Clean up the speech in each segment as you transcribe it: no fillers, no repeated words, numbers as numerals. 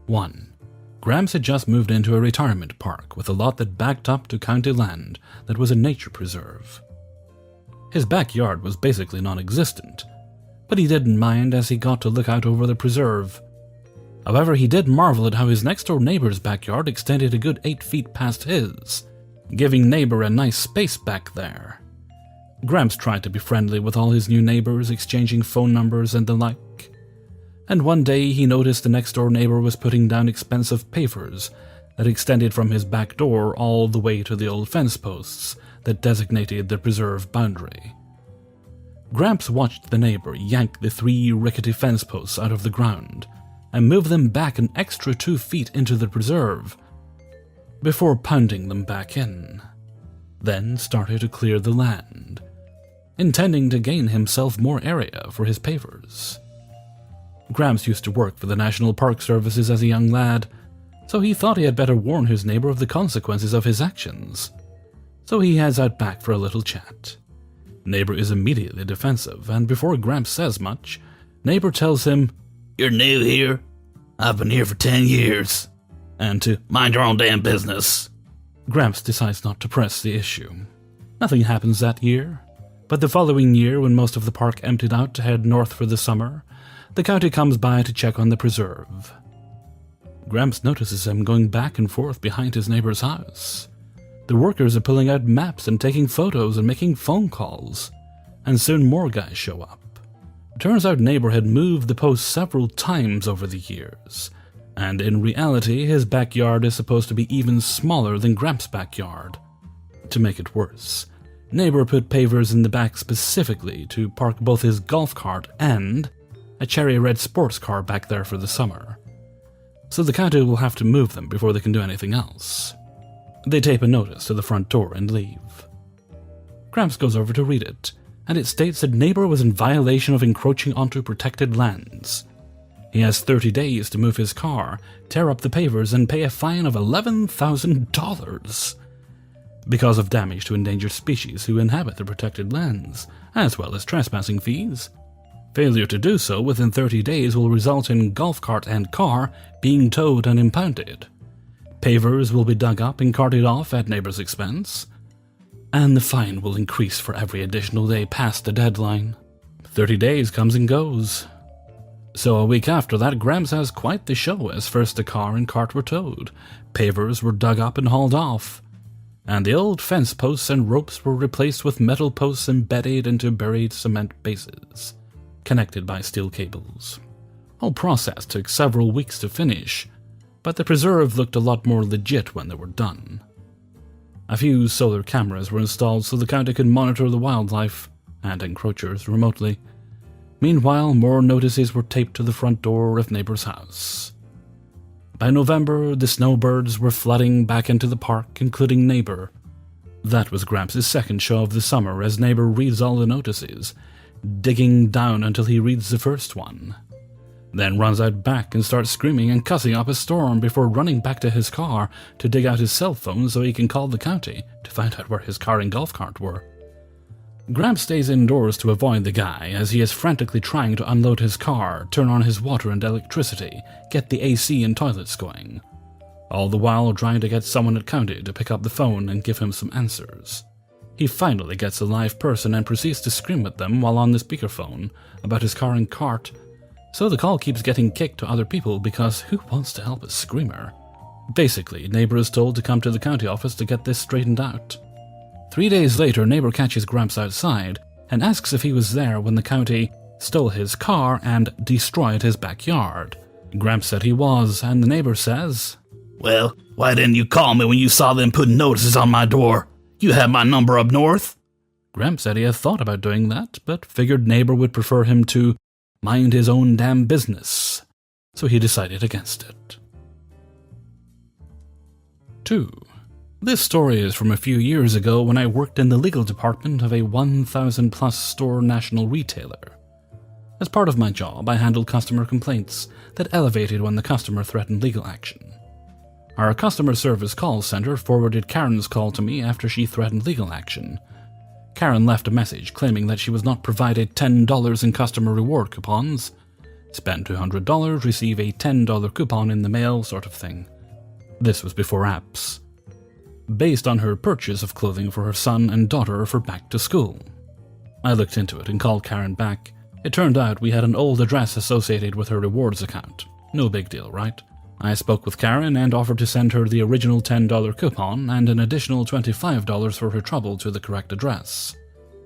1. Gramps had just moved into a retirement park with a lot that backed up to county land that was a nature preserve. His backyard was basically non-existent, but he didn't mind as he got to look out over the preserve. However, he did marvel at how his next-door neighbor's backyard extended a good 8 feet past his, giving neighbor a nice space back there. Gramps tried to be friendly with all his new neighbors, exchanging phone numbers and the like. And one day he noticed the next-door neighbor was putting down expensive pavers that extended from his back door all the way to the old fence posts that designated the preserve boundary. Gramps watched the neighbor yank the 3 rickety fence posts out of the ground and move them back an extra 2 feet into the preserve before pounding them back in, then started to clear the land, intending to gain himself more area for his pavers. Gramps used to work for the National Park Services as a young lad, so he thought he had better warn his neighbor of the consequences of his actions. So he heads out back for a little chat. Neighbor is immediately defensive, and before Gramps says much, neighbor tells him, "You're new here? I've been here for 10 years. And to mind your own damn business." Gramps decides not to press the issue. Nothing happens that year, but the following year, when most of the park emptied out to head north for the summer, the county comes by to check on the preserve. Gramps notices him going back and forth behind his neighbor's house. The workers are pulling out maps and taking photos and making phone calls, and soon more guys show up. Turns out neighbor had moved the post several times over the years, and in reality his backyard is supposed to be even smaller than Gramps' backyard. To make it worse, neighbor put pavers in the back specifically to park both his golf cart and a cherry red sports car back there for the summer. So the county will have to move them before they can do anything else. They tape a notice to the front door and leave. Gramps goes over to read it, and it states that neighbor was in violation of encroaching onto protected lands. He has 30 days to move his car, tear up the pavers, and pay a fine of $11,000 because of damage to endangered species who inhabit the protected lands, as well as trespassing fees. Failure to do so within 30 days will result in golf cart and car being towed and impounded. Pavers will be dug up and carted off at neighbor's expense, and the fine will increase for every additional day past the deadline. 30 days comes and goes. So a week after that, Gramps has quite the show as first the car and cart were towed, pavers were dug up and hauled off, and the old fence posts and ropes were replaced with metal posts embedded into buried cement bases, connected by steel cables. Whole process took several weeks to finish, but the preserve looked a lot more legit when they were done. A few solar cameras were installed so the county could monitor the wildlife and encroachers remotely. Meanwhile, more notices were taped to the front door of neighbor's house. By November, the snowbirds were flooding back into the park, including neighbor. That was Gramps' second show of the summer as neighbor reads all the notices, digging down until he reads the first one, then runs out back and starts screaming and cussing up a storm before running back to his car to dig out his cell phone so he can call the county to find out where his car and golf cart were. Gramps stays indoors to avoid the guy as he is frantically trying to unload his car, turn on his water and electricity, get the AC and toilets going, all the while trying to get someone at county to pick up the phone and give him some answers. He finally gets a live person and proceeds to scream at them while on the speakerphone about his car and cart, so the call keeps getting kicked to other people because who wants to help a screamer? Basically, neighbor is told to come to the county office to get this straightened out. 3 days later, neighbor catches Gramps outside and asks if he was there when the county stole his car and destroyed his backyard. Gramps said he was, and the neighbor says, "Well, why didn't you call me when you saw them putting notices on my door? You have my number up north." Gramps said he had thought about doing that, but figured neighbor would prefer him to mind his own damn business, so he decided against it. 2. This story is from a few years ago when I worked in the legal department of a 1,000-plus store national retailer. As part of my job, I handled customer complaints that elevated when the customer threatened legal action. Our customer service call center forwarded Karen's call to me after she threatened legal action. Karen left a message claiming that she was not provided $10 in customer reward coupons, Spend $200, receive a $10 coupon in the mail sort of thing. This was before apps. Based on her purchase of clothing for her son and daughter for back to school. I looked into it and called Karen back. It turned out we had an old address associated with her rewards account. No big deal, right? I spoke with Karen and offered to send her the original $10 coupon and an additional $25 for her trouble to the correct address.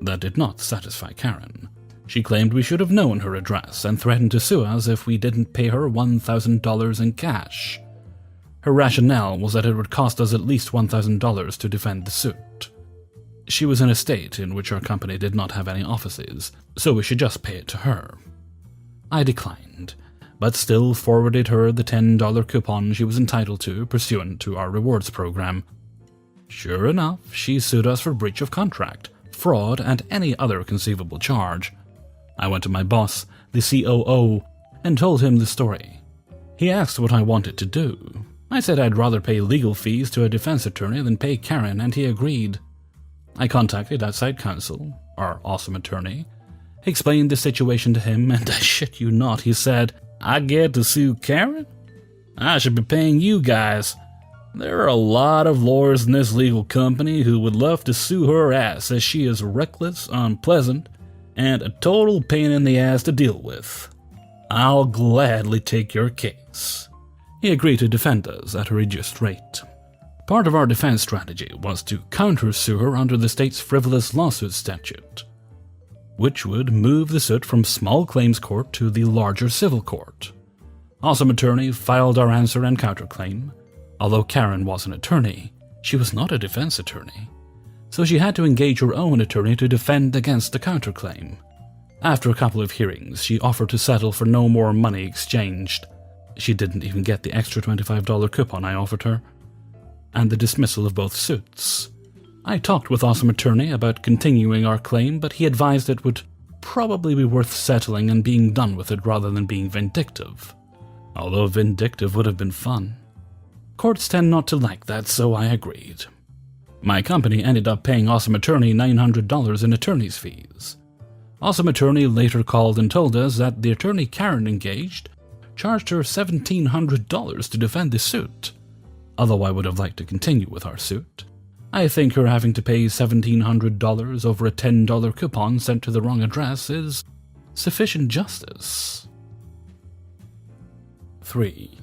That did not satisfy Karen. She claimed we should have known her address and threatened to sue us if we didn't pay her $1,000 in cash. Her rationale was that it would cost us at least $1,000 to defend the suit. She was in a state in which our company did not have any offices, so we should just pay it to her. I declined, but still forwarded her the $10 coupon she was entitled to pursuant to our rewards program. Sure enough, she sued us for breach of contract, fraud, and any other conceivable charge. I went to my boss, the COO, and told him the story. He asked what I wanted to do. I said I'd rather pay legal fees to a defense attorney than pay Karen, and he agreed. I contacted outside counsel, our awesome attorney, explained the situation to him, and I shit you not, he said, "I get to sue Karen? I should be paying you guys. There are a lot of lawyers in this legal company who would love to sue her ass, as she is reckless, unpleasant, and a total pain in the ass to deal with. I'll gladly take your case." He agreed to defend us at a reduced rate. Part of our defense strategy was to counter-sue her under the state's frivolous lawsuit statute, which would move the suit from small claims court to the larger civil court. Awesome Attorney filed our answer and counterclaim. Although Karen was an attorney, she was not a defense attorney, so she had to engage her own attorney to defend against the counterclaim. After a couple of hearings, she offered to settle for no more money exchanged. She didn't even get the extra $25 coupon I offered her, and the dismissal of both suits. I talked with Awesome Attorney about continuing our claim, but he advised it would probably be worth settling and being done with it rather than being vindictive. Although vindictive would have been fun. Courts tend not to like that, so I agreed. My company ended up paying Awesome Attorney $900 in attorney's fees. Awesome Attorney later called and told us that the attorney Karen engaged charged her $1,700 to defend the suit, although I would have liked to continue with our suit. I think her having to pay $1,700 over a $10 coupon sent to the wrong address is sufficient justice. 3.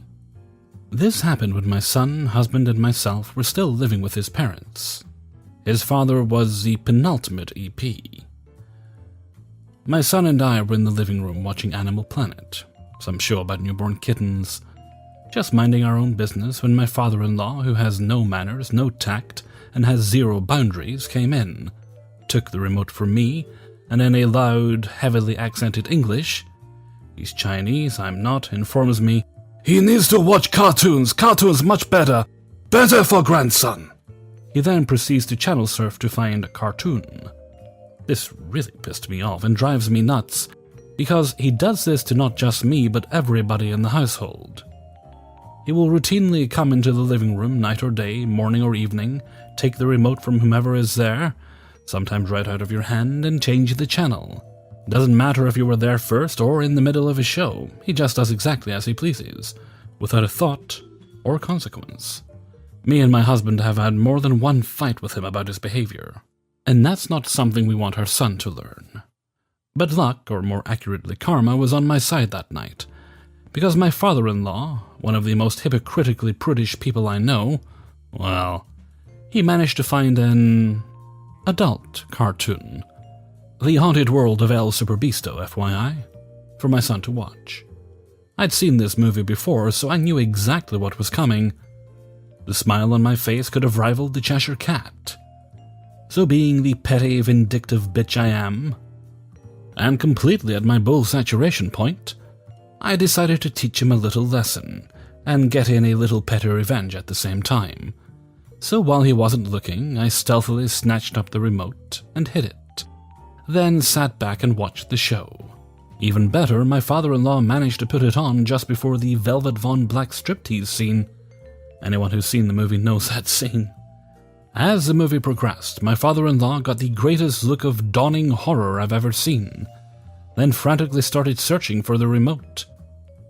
This happened when my son, husband, and myself were still living with his parents. His father was the penultimate EP. My son and I were in the living room watching Animal Planet, some show about newborn kittens, just minding our own business when my father-in-law, who has no manners, no tact, and has zero boundaries, came in, took the remote from me, and in a loud, heavily accented English, he's Chinese, I'm not, informs me, "He needs to watch cartoons much better for grandson." He then proceeds to channel surf to find a cartoon. This really pissed me off and drives me nuts, because he does this to not just me but everybody in the household. He will routinely come into the living room night or day, morning or evening, take the remote from whomever is there, sometimes right out of your hand, and change the channel. Doesn't matter if you were there first or in the middle of a show, he just does exactly as he pleases, without a thought or consequence. Me and my husband have had more than one fight with him about his behavior, and that's not something we want our son to learn. But luck, or more accurately karma, was on my side that night, because my father-in-law, one of the most hypocritically prudish people I know, well, he managed to find an adult cartoon, The Haunted World of El Superbeasto, FYI, for my son to watch. I'd seen this movie before, so I knew exactly what was coming. The smile on my face could have rivaled the Cheshire Cat. So being the petty, vindictive bitch I am, and completely at my bull saturation point, I decided to teach him a little lesson, and get in a little PettyRevenge at the same time. So while he wasn't looking, I stealthily snatched up the remote and hid it, then sat back and watched the show. Even better, my father-in-law managed to put it on just before the Velvet Von Black striptease scene. Anyone who's seen the movie knows that scene. As the movie progressed, my father-in-law got the greatest look of dawning horror I've ever seen, then frantically started searching for the remote.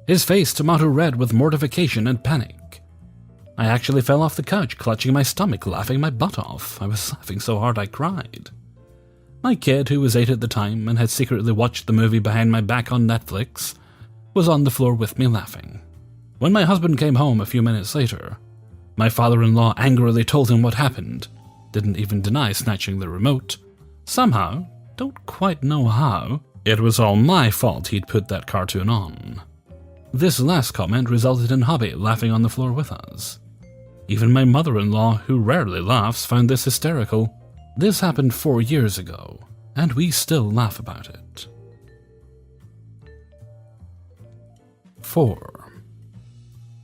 his face tomato red with mortification and panic. I actually fell off the couch, clutching my stomach, laughing my butt off. I was laughing so hard I cried. My kid, who was 8 at the time and had secretly watched the movie behind my back on Netflix, was on the floor with me laughing. When my husband came home a few minutes later, my father-in-law angrily told him what happened, didn't even deny snatching the remote. Somehow, don't quite know how, it was all my fault he'd put that cartoon on. This last comment resulted in Hubby laughing on the floor with us. Even my mother-in-law, who rarely laughs, found this hysterical. This happened 4 years ago, and we still laugh about it. 4.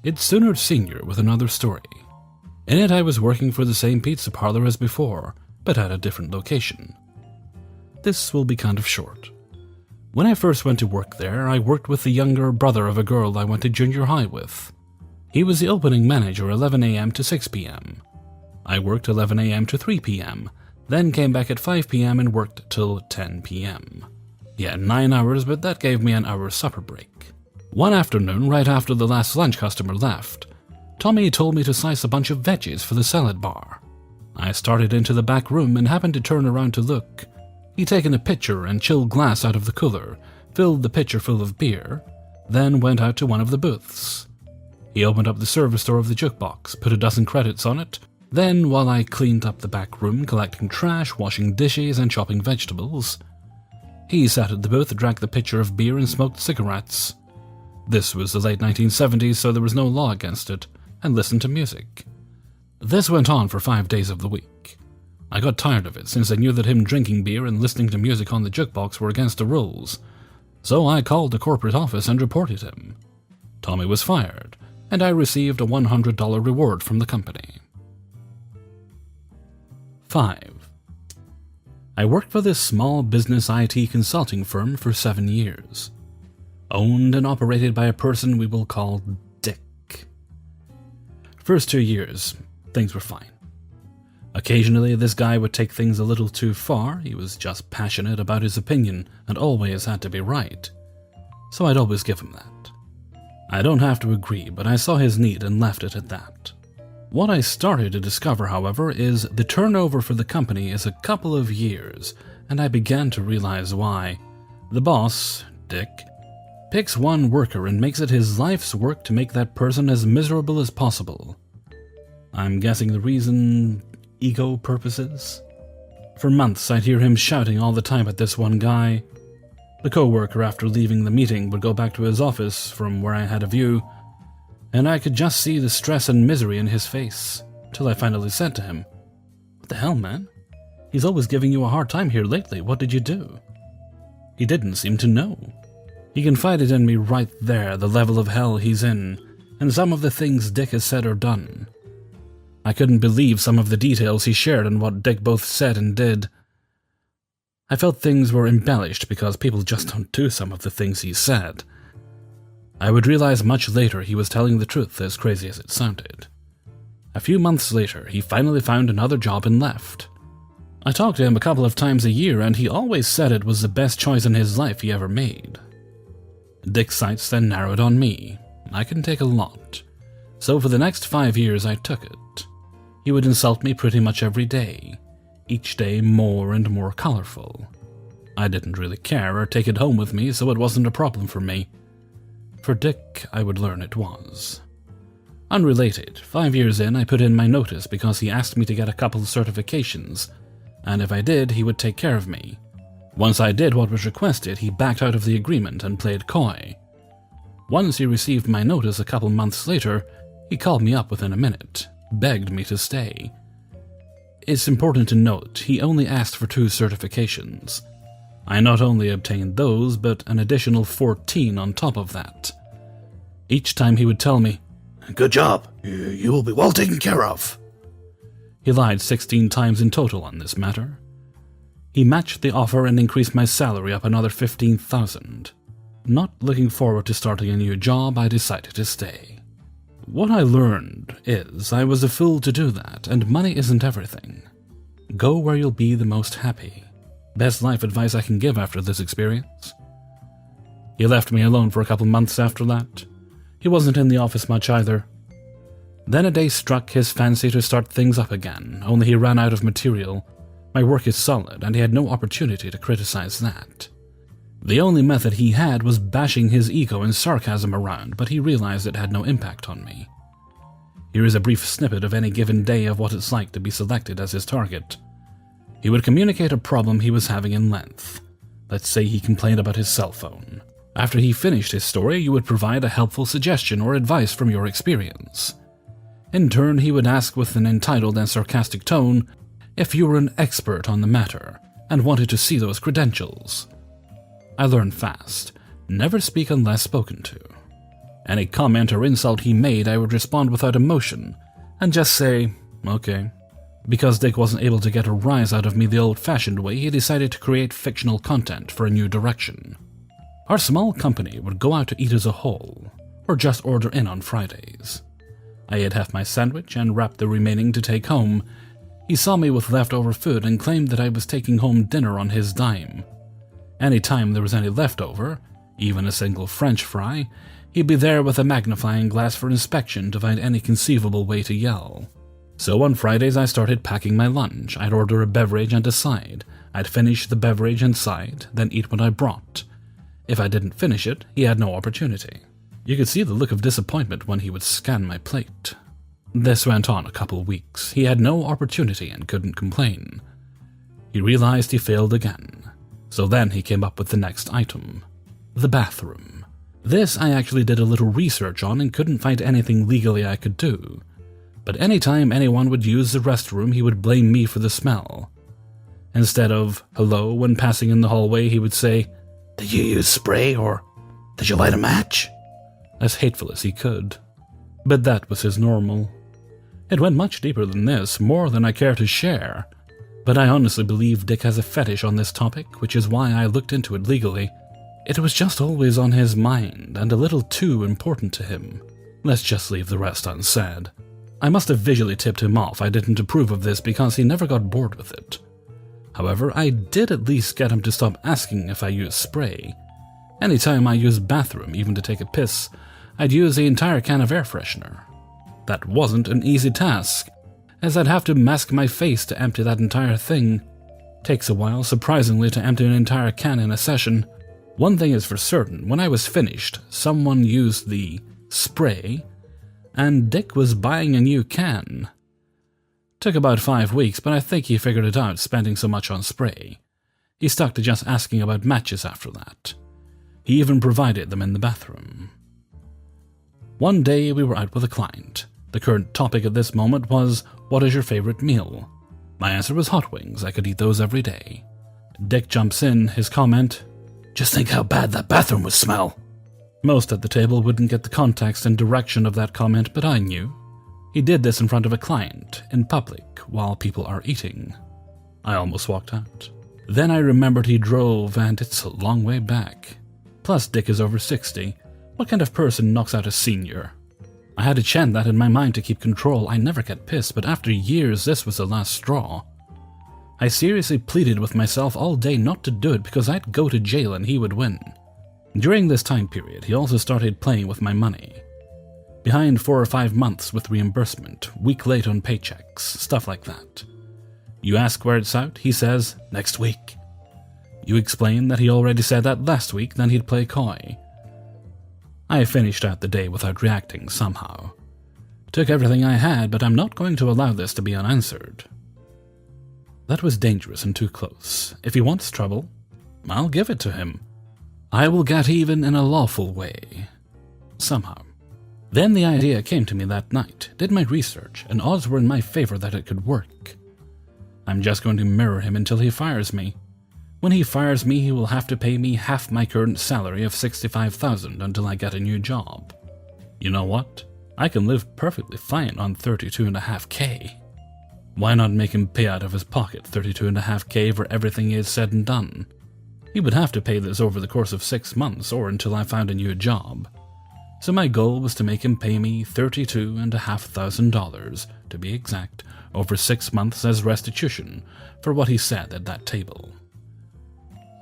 It's SoonerSenior with another story. In it, I was working for the same pizza parlor as before, but at a different location. This will be kind of short. When I first went to work there, I worked with the younger brother of a girl I went to junior high with. He was the opening manager 11 a.m. to 6 p.m. I worked 11 a.m. to 3 p.m., then came back at 5 p.m. and worked till 10 p.m. Yeah, 9 hours, but that gave me an hour's supper break. One afternoon, right after the last lunch customer left, Tommy told me to slice a bunch of veggies for the salad bar. I started into the back room and happened to turn around to look. He'd taken a pitcher and chilled glass out of the cooler, filled the pitcher full of beer, then went out to one of the booths. He opened up the service door of the jukebox, put a dozen credits on it. Then, while I cleaned up the back room, collecting trash, washing dishes, and chopping vegetables, he sat at the booth, drank the pitcher of beer, and smoked cigarettes. This was the late 1970s, so there was no law against it, and listened to music. This went on for 5 days of the week. I got tired of it, since I knew that him drinking beer and listening to music on the jukebox were against the rules, so I called the corporate office and reported him. Tommy was fired, and I received a $100 reward from the company. 5. I worked for this small business IT consulting firm for 7 years. Owned and operated by a person we will call Dick. First 2 years, things were fine. Occasionally, this guy would take things a little too far. He was just passionate about his opinion and always had to be right. So I'd always give him that. I don't have to agree, but I saw his need and left it at that. What I started to discover, however, is the turnover for the company is a couple of years, and I began to realize why. The boss, Dick, picks one worker and makes it his life's work to make that person as miserable as possible. I'm guessing the reason, ego purposes? For months, I'd hear him shouting all the time at this one guy. The co-worker, after leaving the meeting, would go back to his office from where I had a view, and I could just see the stress and misery in his face, till I finally said to him, "What the hell, man? He's always giving you a hard time here lately. What did you do?" He didn't seem to know. He confided in me right there the level of hell he's in, and some of the things Dick has said or done. I couldn't believe some of the details he shared and what Dick both said and did. I felt things were embellished because people just don't do some of the things he said. I would realize much later he was telling the truth, as crazy as it sounded. A few months later, he finally found another job and left. I talked to him a couple of times a year, and he always said it was the best choice in his life he ever made. Dick's sights then narrowed on me. I couldn't take a lot, so for the next 5 years I took it. He would insult me pretty much every day, each day more and more colorful. I didn't really care or take it home with me, so it wasn't a problem for me. For Dick, I would learn it was. Unrelated, 5 years in, I put in my notice because he asked me to get a couple of certifications, and if I did, he would take care of me. Once I did what was requested, he backed out of the agreement and played coy. Once he received my notice a couple months later, he called me up within a minute, begged me to stay. It's important to note, he only asked for 2 certifications. I not only obtained those, but an additional 14 on top of that. Each time he would tell me, "Good job. You will be well taken care of." He lied 16 times in total on this matter. He matched the offer and increased my salary up another $15,000. Not looking forward to starting a new job, I decided to stay. What I learned is I was a fool to do that, and money isn't everything. Go where you'll be the most happy. Best life advice I can give after this experience. He left me alone for a couple months after that. He wasn't in the office much either. Then a day struck his fancy to start things up again, only he ran out of material. My work is solid, and he had no opportunity to criticize that. The only method he had was bashing his ego and sarcasm around, but he realized it had no impact on me. Here is a brief snippet of any given day of what it's like to be selected as his target. He would communicate a problem he was having in length. Let's say he complained about his cell phone. After he finished his story, you would provide a helpful suggestion or advice from your experience. In turn, he would ask with an entitled and sarcastic tone if you were an expert on the matter and wanted to see those credentials. I learned fast. Never speak unless spoken to. Any comment or insult he made, I would respond without emotion and just say, okay. Because Dick wasn't able to get a rise out of me the old-fashioned way, he decided to create fictional content for a new direction. Our small company would go out to eat as a whole, or just order in on Fridays. I ate half my sandwich and wrapped the remaining to take home. He saw me with leftover food and claimed that I was taking home dinner on his dime. Anytime there was any leftover, even a single French fry, he'd be there with a magnifying glass for inspection to find any conceivable way to yell. So on Fridays I started packing my lunch. I'd order a beverage and a side. I'd finish the beverage and side, then eat what I brought. If I didn't finish it, he had no opportunity. You could see the look of disappointment when he would scan my plate. This went on a couple weeks. He had no opportunity and couldn't complain. He realized he failed again. So then he came up with the next item. The bathroom. This I actually did a little research on and couldn't find anything legally I could do. But anytime anyone would use the restroom, he would blame me for the smell. Instead of hello when passing in the hallway, he would say, "Did you use spray or did you light a match?" As hateful as he could. But that was his normal. It went much deeper than this, more than I care to share. But I honestly believe Dick has a fetish on this topic, which is why I looked into it legally. It was just always on his mind, and a little too important to him. Let's just leave the rest unsaid. I must have visually tipped him off I didn't approve of this because he never got bored with it. However, I did at least get him to stop asking if I used spray. Anytime I used bathroom, even to take a piss, I'd use the entire can of air freshener. That wasn't an easy task, as I'd have to mask my face to empty that entire thing. Takes a while, surprisingly, to empty an entire can in a session. One thing is for certain, when I was finished, someone used the spray, and Dick was buying a new can. Took about 5 weeks, but I think he figured it out spending so much on spray. He stuck to just asking about matches after that. He even provided them in the bathroom. One day we were out with a client. The current topic at this moment was, what is your favorite meal? My answer was hot wings. I could eat those every day. Dick jumps in, his comment, "Just think how bad that bathroom would smell." Most at the table wouldn't get the context and direction of that comment, but I knew. He did this in front of a client, in public, while people are eating. I almost walked out. Then I remembered he drove, and it's a long way back. Plus, Dick is over 60. What kind of person knocks out a senior? I had to chant that in my mind to keep control. I never get pissed, but after years, this was the last straw. I seriously pleaded with myself all day not to do it because I'd go to jail and he would win. During this time period, he also started playing with my money. Behind 4 or 5 months with reimbursement, week late on paychecks, stuff like that. You ask where it's out, he says, "Next week." You explain that he already said that last week, then he'd play coy. I finished out the day without reacting somehow. Took everything I had, but I'm not going to allow this to be unanswered. That was dangerous and too close. If he wants trouble, I'll give it to him. I will get even in a lawful way. Somehow. Then the idea came to me that night, did my research, and odds were in my favor that it could work. I'm just going to mirror him until he fires me. When he fires me, he will have to pay me half my current salary of $65,000 until I get a new job. You know what? I can live perfectly fine on $32.5K. Why not make him pay out of his pocket $32.5K for everything he has said and done? He would have to pay this over the course of 6 months or until I found a new job. So my goal was to make him pay me $32,500, to be exact, over 6 months as restitution for what he said at that table.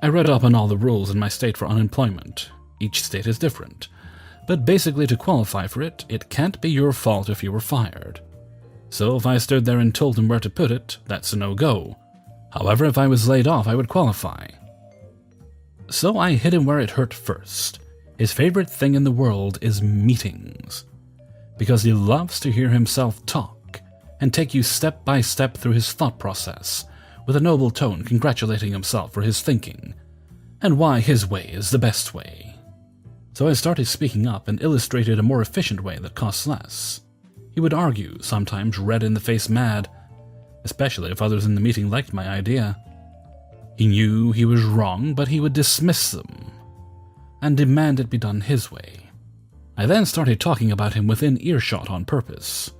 I read up on all the rules in my state for unemployment. Each state is different. But basically, to qualify for it, it can't be your fault if you were fired. So if I stood there and told him where to put it, that's a no-go. However, if I was laid off, I would qualify. So I hit him where it hurt first. His favorite thing in the world is meetings. Because he loves to hear himself talk and take you step by step through his thought process, with a noble tone congratulating himself for his thinking, and why his way is the best way. So I started speaking up and illustrated a more efficient way that costs less. He would argue, sometimes red-in-the-face mad, especially if others in the meeting liked my idea. He knew he was wrong, but he would dismiss them and demand it be done his way. I then started talking about him within earshot on purpose.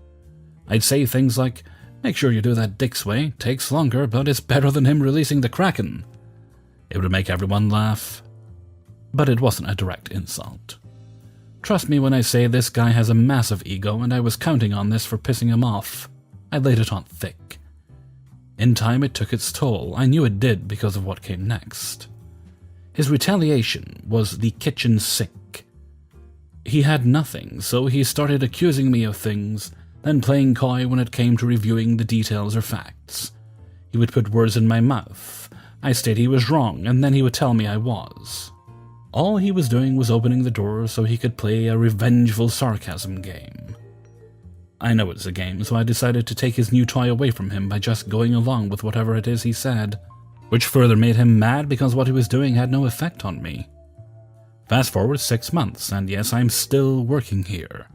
I'd say things like, "Make sure you do that Dick's way, takes longer, but it's better than him releasing the Kraken." It would make everyone laugh. But it wasn't a direct insult. Trust me when I say this guy has a massive ego, and I was counting on this for pissing him off. I laid it on thick. In time it took its toll. I knew it did because of what came next. His retaliation was the kitchen sink. He had nothing, so he started accusing me of things, then playing coy when it came to reviewing the details or facts. He would put words in my mouth. I stated he was wrong, and then he would tell me I was. All he was doing was opening the door so he could play a revengeful sarcasm game. I know it's a game, so I decided to take his new toy away from him by just going along with whatever it is he said, which further made him mad because what he was doing had no effect on me. Fast forward 6 months, and yes, I'm still working here.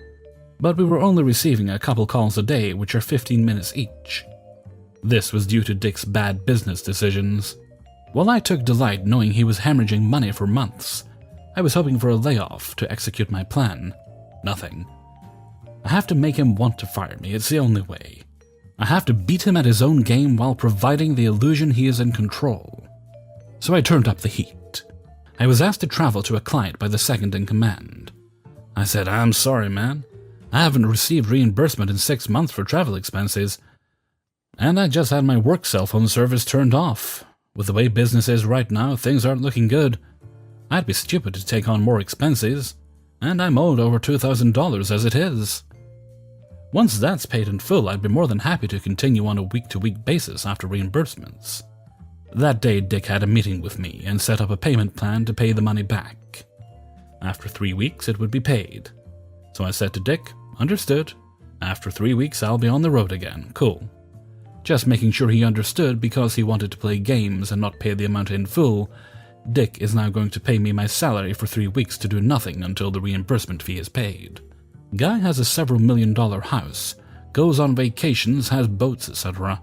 But we were only receiving a couple calls a day, which are 15 minutes each. This was due to Dick's bad business decisions. While I took delight knowing he was hemorrhaging money for months, I was hoping for a layoff to execute my plan. Nothing. I have to make him want to fire me, it's the only way. I have to beat him at his own game while providing the illusion he is in control. So I turned up the heat. I was asked to travel to a client by the second-in-command. I said, "I'm sorry, man. I haven't received reimbursement in 6 months for travel expenses, and I just had my work cell phone service turned off. With the way business is right now, things aren't looking good. I'd be stupid to take on more expenses, and I'm owed over $2,000 as it is. Once that's paid in full, I'd be more than happy to continue on a week-to-week basis after reimbursements." That day, Dick had a meeting with me and set up a payment plan to pay the money back. After 3 weeks, it would be paid. So I said to Dick, "Understood. After 3 weeks, I'll be on the road again. Cool." Just making sure he understood because he wanted to play games and not pay the amount in full, Dick is now going to pay me my salary for 3 weeks to do nothing until the reimbursement fee is paid. Guy has a several $1,000,000 house, goes on vacations, has boats, etc.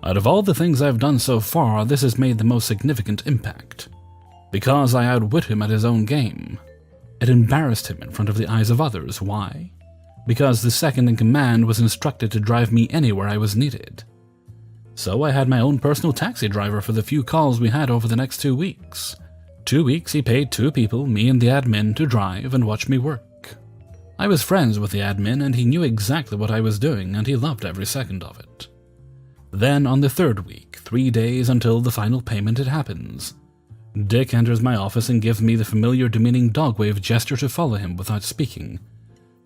Out of all the things I've done so far, this has made the most significant impact. Because I outwit him at his own game. It embarrassed him in front of the eyes of others. Why? Because the second-in-command was instructed to drive me anywhere I was needed. So I had my own personal taxi driver for the few calls we had over the next 2 weeks. 2 weeks he paid 2 people, me and the admin, to drive and watch me work. I was friends with the admin and he knew exactly what I was doing and he loved every second of it. Then on the 3rd week, 3 days until the final payment, it happens. Dick enters my office and gives me the familiar demeaning dog wave gesture to follow him without speaking.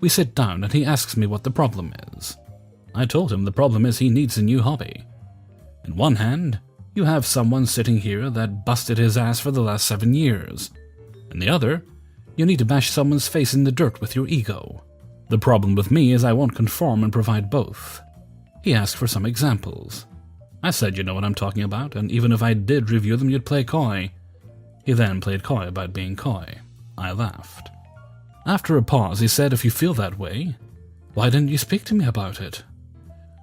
We sit down and he asks me what the problem is. I told him the problem is he needs a new hobby. In one hand, you have someone sitting here that busted his ass for the last 7 years. In the other, you need to bash someone's face in the dirt with your ego. The problem with me is I won't conform and provide both. He asked for some examples. I said you know what I'm talking about, and even if I did review them you'd play coy. He then played coy about being coy. I laughed. After a pause he said, "If you feel that way, why didn't you speak to me about it?"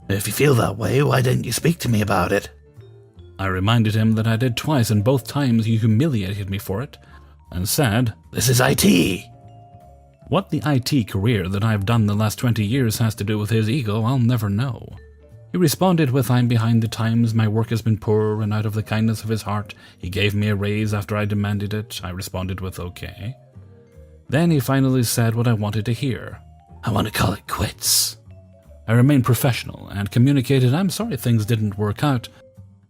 If you feel that way, why didn't you speak to me about it? I reminded him that I did twice and both times he humiliated me for it, and said, "This is IT." What the IT career that I've done the last 20 years has to do with his ego, I'll never know. He responded with, "I'm behind the times, my work has been poor, and out of the kindness of his heart, he gave me a raise after I demanded it." I responded with, "Okay." Then he finally said what I wanted to hear. "I want to call it quits." I remained professional and communicated I'm sorry things didn't work out,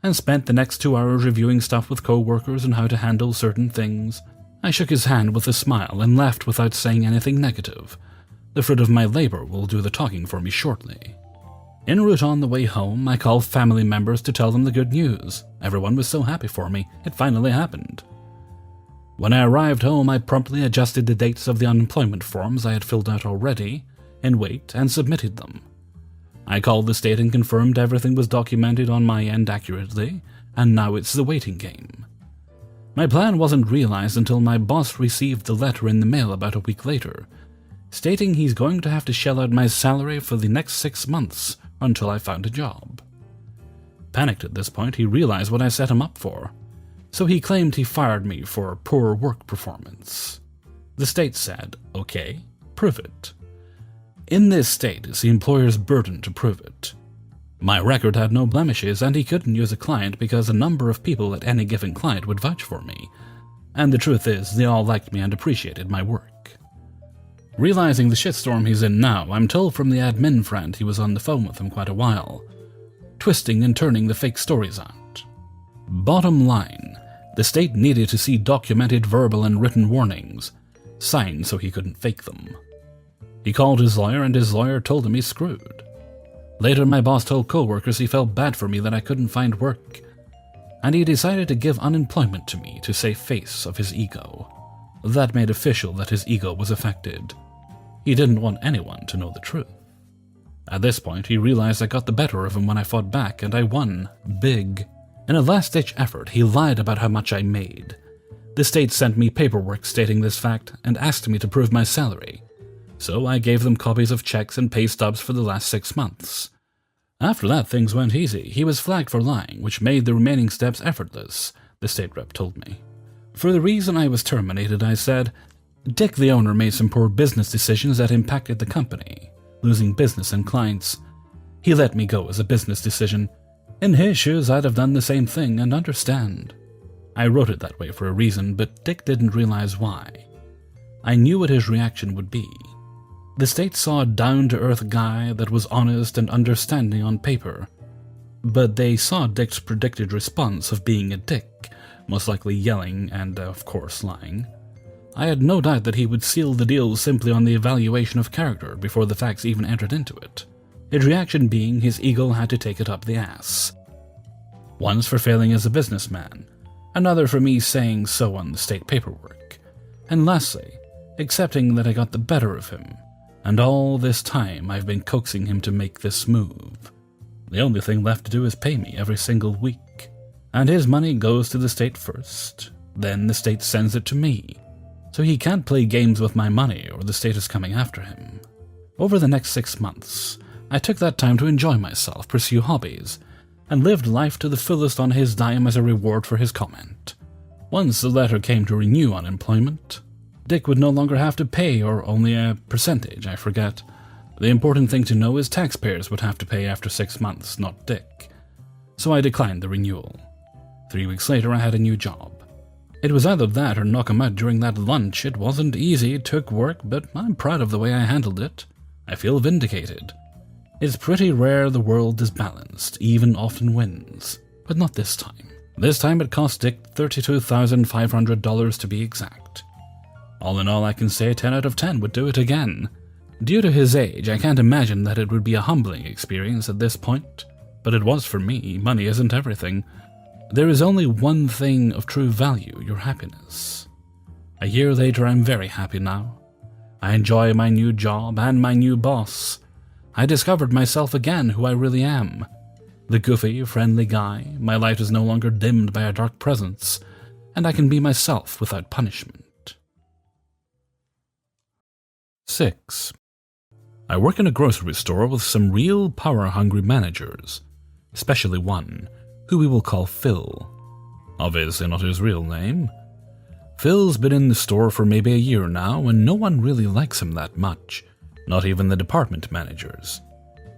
and spent the next 2 hours reviewing stuff with co-workers and how to handle certain things, I shook his hand with a smile and left without saying anything negative. The fruit of my labor will do the talking for me shortly. En route on the way home, I called family members to tell them the good news. Everyone was so happy for me, it finally happened. When I arrived home, I promptly adjusted the dates of the unemployment forms I had filled out already, and submitted them. I called the state and confirmed everything was documented on my end accurately, and now it's the waiting game. My plan wasn't realized until my boss received the letter in the mail about a week later, stating he's going to have to shell out my salary for the next 6 months until I found a job. Panicked at this point, he realized what I set him up for, so he claimed he fired me for poor work performance. The state said, "Okay, prove it." In this state, it's the employer's burden to prove it. My record had no blemishes, and he couldn't use a client because a number of people at any given client would vouch for me, and the truth is, they all liked me and appreciated my work. Realizing the shitstorm he's in now, I'm told from the admin friend he was on the phone with him quite a while, twisting and turning the fake stories out. Bottom line, the state needed to see documented verbal and written warnings, signed so he couldn't fake them. He called his lawyer, and his lawyer told him he's screwed. Later, my boss told coworkers he felt bad for me that I couldn't find work, and he decided to give unemployment to me to save face of his ego. That made official that his ego was affected. He didn't want anyone to know the truth. At this point, he realized I got the better of him when I fought back, and I won big. In a last-ditch effort, he lied about how much I made. The state sent me paperwork stating this fact and asked me to prove my salary. So I gave them copies of checks and pay stubs for the last 6 months. After that, things went easy. He was flagged for lying, which made the remaining steps effortless, the state rep told me. For the reason I was terminated, I said, Dick, the owner, made some poor business decisions that impacted the company, losing business and clients. He let me go as a business decision. In his shoes, I'd have done the same thing and understand. I wrote it that way for a reason, but Dick didn't realize why. I knew what his reaction would be. The state saw a down-to-earth guy that was honest and understanding on paper, but they saw Dick's predicted response of being a dick, most likely yelling and, of course, lying. I had no doubt that he would seal the deal simply on the evaluation of character before the facts even entered into it, his reaction being his ego had to take it up the ass. Once for failing as a businessman, another for me saying so on the state paperwork, and lastly, accepting that I got the better of him. And all this time I've been coaxing him to make this move. The only thing left to do is pay me every single week. And his money goes to the state first. Then the state sends it to me. So he can't play games with my money or the state is coming after him. Over the next 6 months, I took that time to enjoy myself, pursue hobbies, and lived life to the fullest on his dime as a reward for his comment. Once the letter came to renew unemployment, Dick would no longer have to pay, or only a percentage, I forget. The important thing to know is taxpayers would have to pay after 6 months, not Dick. So I declined the renewal. 3 weeks later, I had a new job. It was either that or knock him out during that lunch. It wasn't easy, it took work, but I'm proud of the way I handled it. I feel vindicated. It's pretty rare the world is balanced, even often wins. But not this time. This time it cost Dick $32,500 to be exact. All in all, I can say 10 out of 10 would do it again. Due to his age, I can't imagine that it would be a humbling experience at this point. But it was for me. Money isn't everything. There is only one thing of true value, your happiness. A year later, I'm very happy now. I enjoy my new job and my new boss. I discovered myself again, who I really am. The goofy, friendly guy. My life is no longer dimmed by a dark presence, and I can be myself without punishment. 6. I work in a grocery store with some real power-hungry managers, especially one, who we will call Phil. Obviously not his real name. Phil's been in the store for maybe a year now, and no one really likes him that much, not even the department managers.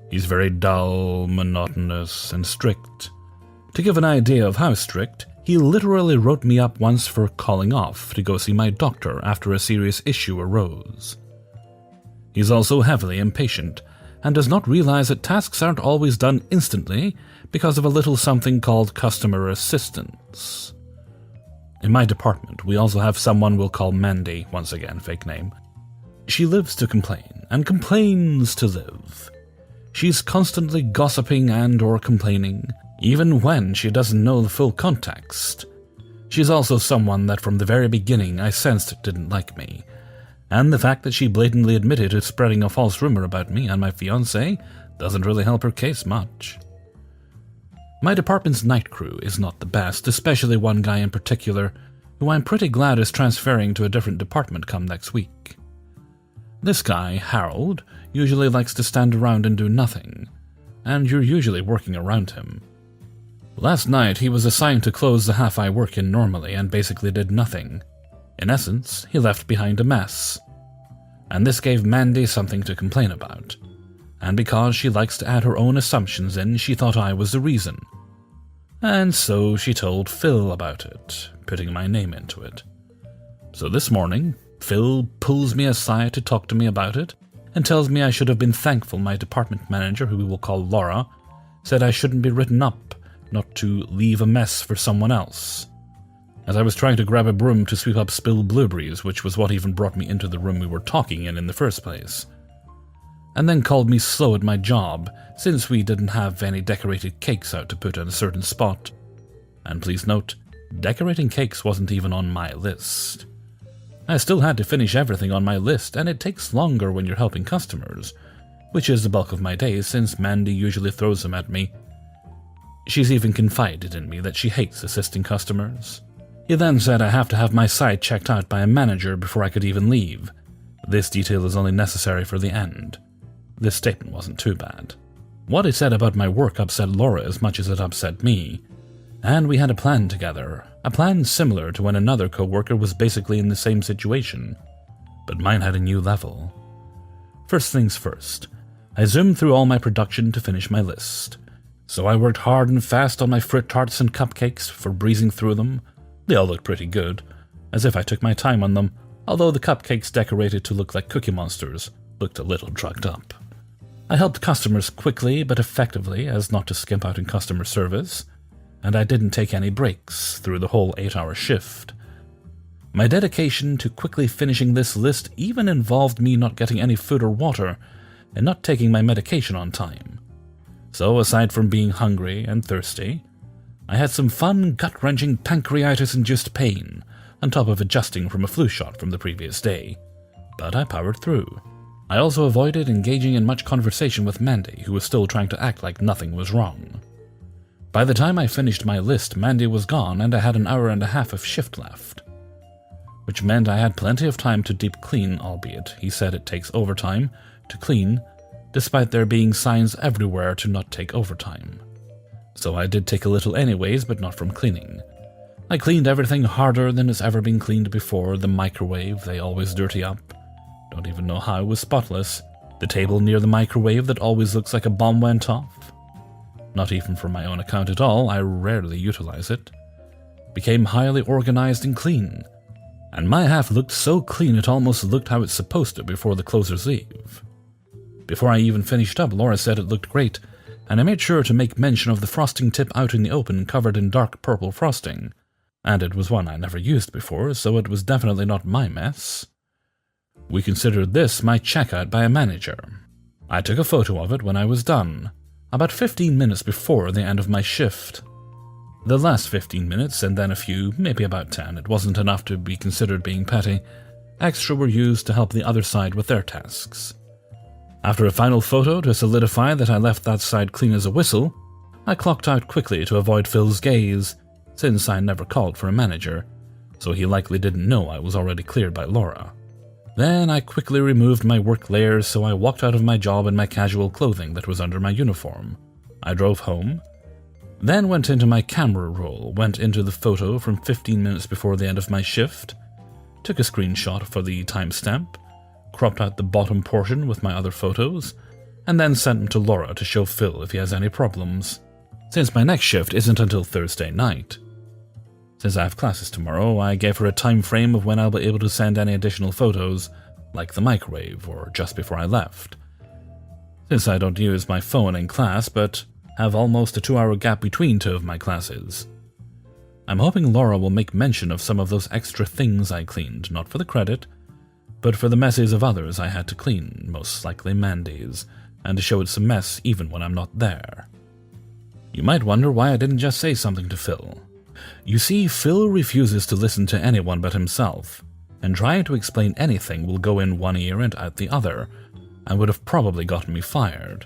He's very dull, monotonous, and strict. To give an idea of how strict, he literally wrote me up once for calling off to go see my doctor after a serious issue arose. He's also heavily impatient, and does not realize that tasks aren't always done instantly because of a little something called customer assistance. In my department, we also have someone we'll call Mandy, once again, fake name. She lives to complain, and complains to live. She's constantly gossiping and or complaining, even when she doesn't know the full context. She's also someone that from the very beginning I sensed didn't like me, and the fact that she blatantly admitted to spreading a false rumor about me and my fiancé doesn't really help her case much. My department's night crew is not the best, especially one guy in particular, who I'm pretty glad is transferring to a different department come next week. This guy, Harold, usually likes to stand around and do nothing, and you're usually working around him. Last night he was assigned to close the half I work in normally and basically did nothing. In essence, he left behind a mess. And this gave Mandy something to complain about. And because she likes to add her own assumptions in, she thought I was the reason. And so she told Phil about it, putting my name into it. So this morning, Phil pulls me aside to talk to me about it, and tells me I should have been thankful my department manager, who we will call Laura, said I shouldn't be written up, not to leave a mess for someone else. As I was trying to grab a broom to sweep up spilled blueberries, which was what even brought me into the room we were talking in the first place. And then called me slow at my job, since we didn't have any decorated cakes out to put in a certain spot. And please note, decorating cakes wasn't even on my list. I still had to finish everything on my list, and it takes longer when you're helping customers, which is the bulk of my days since Mandy usually throws them at me. She's even confided in me that she hates assisting customers. He then said I have to have my site checked out by a manager before I could even leave. This detail is only necessary for the end. This statement wasn't too bad. What he said about my work upset Laura as much as it upset me, and we had a plan together, a plan similar to when another co-worker was basically in the same situation, but mine had a new level. First things first, I zoomed through all my production to finish my list. So I worked hard and fast on my fruit tarts and cupcakes for breezing through them. They all looked pretty good, as if I took my time on them, although the cupcakes decorated to look like Cookie Monsters looked a little drugged up. I helped customers quickly but effectively as not to skimp out in customer service, and I didn't take any breaks through the whole 8-hour shift. My dedication to quickly finishing this list even involved me not getting any food or water and not taking my medication on time. So aside from being hungry and thirsty, I had some fun gut-wrenching pancreatitis-induced pain on top of adjusting from a flu shot from the previous day, but I powered through. I also avoided engaging in much conversation with Mandy, who was still trying to act like nothing was wrong. By the time I finished my list, Mandy was gone and I had an hour and a half of shift left, which meant I had plenty of time to deep clean, albeit he said it takes overtime to clean, despite there being signs everywhere to not take overtime. So I did take a little anyways, but not from cleaning. I cleaned everything harder than has ever been cleaned before. The microwave, they always dirty up. Don't even know how it was spotless. The table near the microwave that always looks like a bomb went off. Not even for my own account at all, I rarely utilize it. Became highly organized and clean. And my half looked so clean it almost looked how it's supposed to before the closers leave. Before I even finished up, Laura said it looked great, and I made sure to make mention of the frosting tip out in the open covered in dark purple frosting, and it was one I never used before, so it was definitely not my mess. We considered this my checkout by a manager. I took a photo of it when I was done, about 15 minutes before the end of my shift. The last 15 minutes, and then a few, maybe about 10, it wasn't enough to be considered being petty, extra were used to help the other side with their tasks. After a final photo to solidify that I left that side clean as a whistle, I clocked out quickly to avoid Phil's gaze, since I never called for a manager, so he likely didn't know I was already cleared by Laura. Then I quickly removed my work layers, so I walked out of my job in my casual clothing that was under my uniform. I drove home, then went into my camera roll, went into the photo from 15 minutes before the end of my shift, took a screenshot for the timestamp, cropped out the bottom portion with my other photos, and then sent them to Laura to show Phil if he has any problems, since my next shift isn't until Thursday night. Since I have classes tomorrow, I gave her a time frame of when I'll be able to send any additional photos, like the microwave or just before I left. Since I don't use my phone in class, but have almost a 2-hour gap between two of my classes. I'm hoping Laura will make mention of some of those extra things I cleaned, not for the credit, but for the messes of others I had to clean, most likely Mandy's, and to show it's a mess even when I'm not there. You might wonder why I didn't just say something to Phil. You see, Phil refuses to listen to anyone but himself, and trying to explain anything will go in one ear and out the other, and would have probably gotten me fired.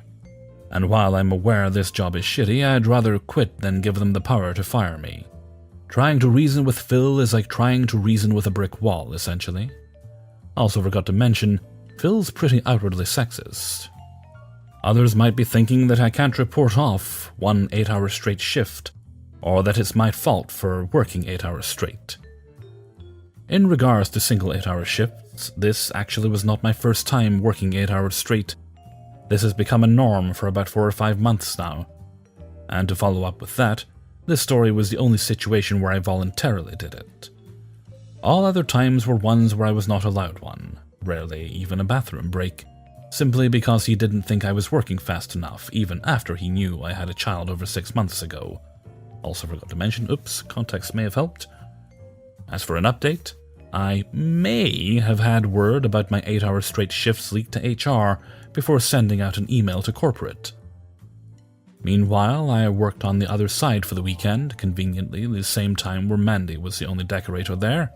And while I'm aware this job is shitty, I'd rather quit than give them the power to fire me. Trying to reason with Phil is like trying to reason with a brick wall, essentially. Also forgot to mention, Phil's pretty outwardly sexist. Others might be thinking that I can't report off one 8-hour straight shift, or that it's my fault for working 8 hours straight. In regards to single 8-hour shifts, this actually was not my first time working 8 hours straight. This has become a norm for about 4 or 5 months now. And to follow up with that, this story was the only situation where I voluntarily did it. All other times were ones where I was not allowed one, rarely even a bathroom break, simply because he didn't think I was working fast enough, even after he knew I had a child over 6 months ago. Also forgot to mention, context may have helped. As for an update, I may have had word about my 8-hour straight shifts leaked to HR before sending out an email to corporate. Meanwhile, I worked on the other side for the weekend, conveniently the same time where Mandy was the only decorator there.